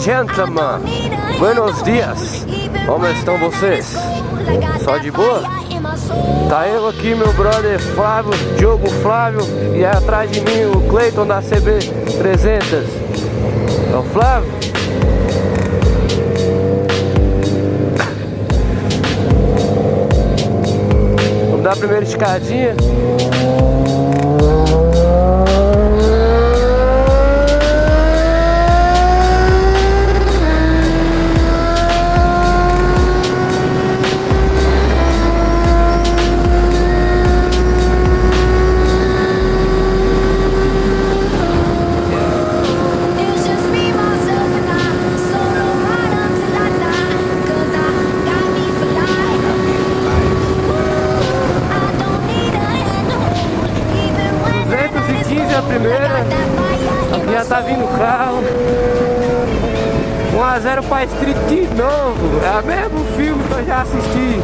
gentlemen, buenos dias. Como estão vocês? Só de boa? Tá eu aqui, meu brother Flávio, Diogo Flávio, e atrás de mim o Cleiton da CB300. É o Flávio? Vamos dar a primeira escadinha. A primeira, aqui já tá vindo o carro. 1-0 para Street de novo. É o mesmo filme que eu já assisti.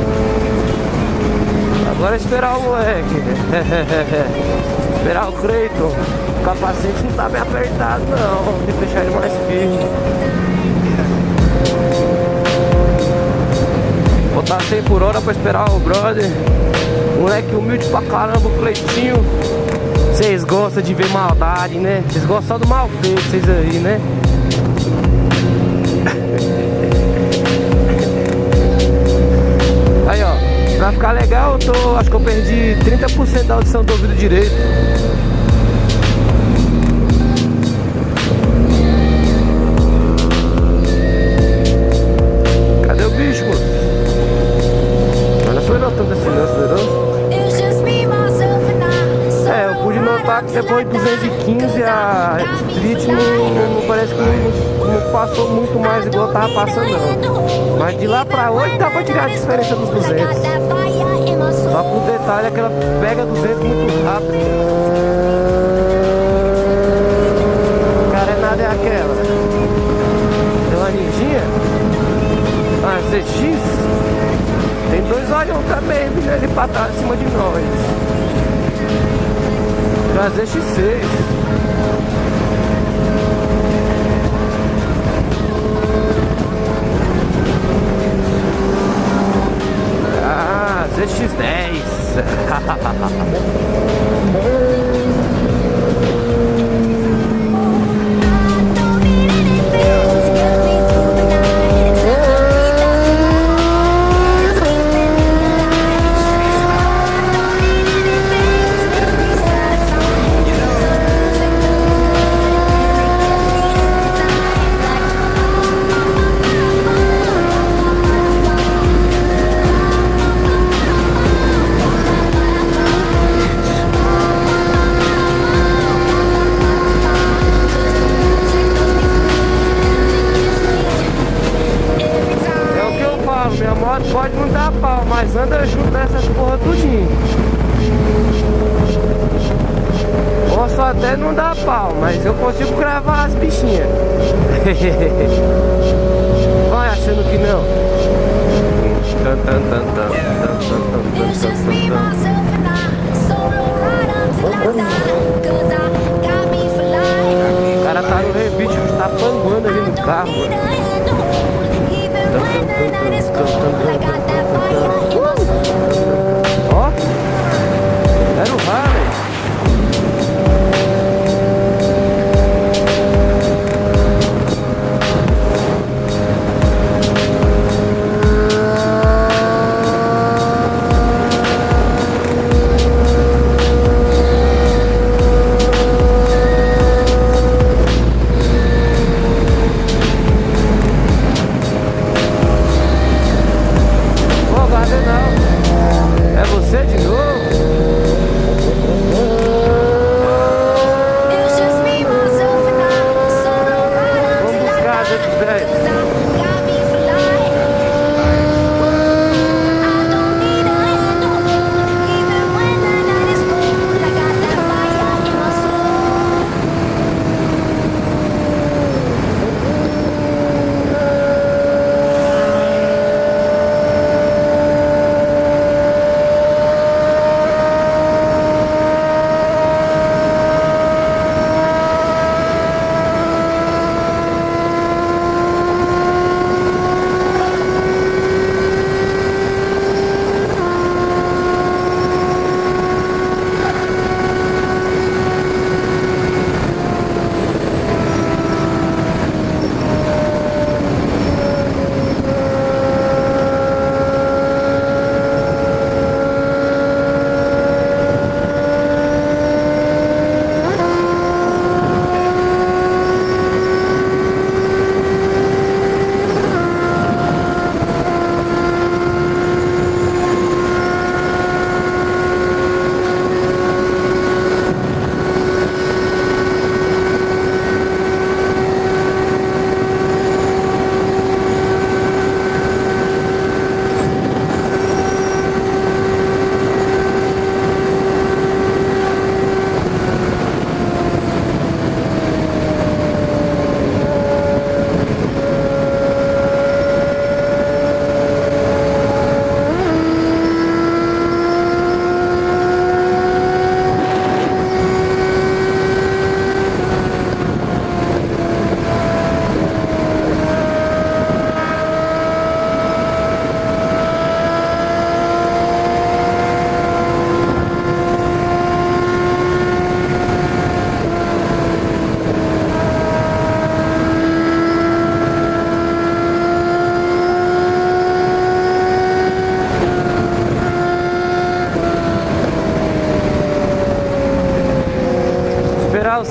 Agora é esperar o moleque. Esperar o Cleiton. O capacete não tá bem apertado não. Vou deixar ele mais firme. Botar 100 por hora pra esperar o brother. Moleque humilde pra caramba, o Cleitinho. Vocês gostam de ver maldade, né? Vocês gostam só do mal feito, vocês aí, né? Aí, ó. Pra ficar legal, acho que eu perdi 30% da audição do ouvido direito. Cadê o bicho, moço? Não acelerou tanto assim, não acelerou? Notar que depois de 215 a Street não parece que não passou muito mais igual eu tava passando não. Mas de lá pra hoje dá pra tirar a diferença dos 200. Só que o detalhe é que ela pega 200 muito rápido. Cara, é nada é aquela. Tem uma ninjinha? Ah, ZX? Tem dois olhão também vindo ali pra trás, em cima de nós. Trazer X6. Ah, ZX10. Minha moto pode não dar pau, mas anda junto nessas porra tudinho. Posso até não dar pau, mas eu consigo gravar as bichinhas. Vai achando que não. O cara tá no rebite, tá panguando ali no carro. Ó, era o Harley.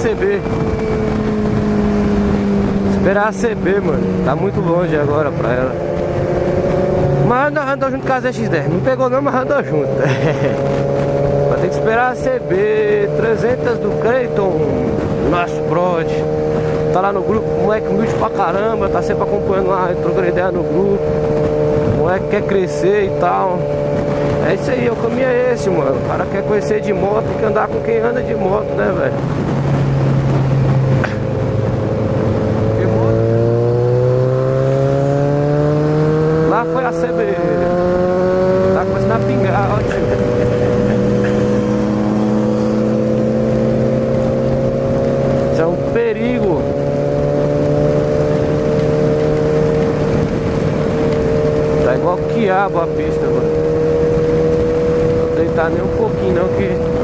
CB. Esperar a CB, mano. Tá muito longe agora pra ela. Mas andou junto com a ZX10. Não pegou não, mas andou junto. Vai ter que esperar a CB 300 do Creighton. Nosso brode. Tá lá no grupo, moleque humilde pra caramba. Tá sempre acompanhando lá, trocando ideia no grupo. Moleque quer crescer e tal. É isso aí, o caminho é esse, mano. O cara quer conhecer de moto, tem que andar com quem anda de moto, né, velho? Lá foi a CB. Tá começando a pingar, ó, tio. Isso é um perigo. Tá igual quiabo a pista, mano. Não deitar nem um pouquinho não que...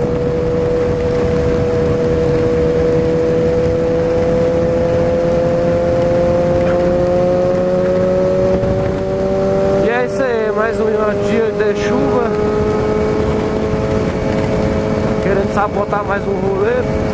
E é isso aí, mais um dia de chuva. Querendo sabotar mais um rolê.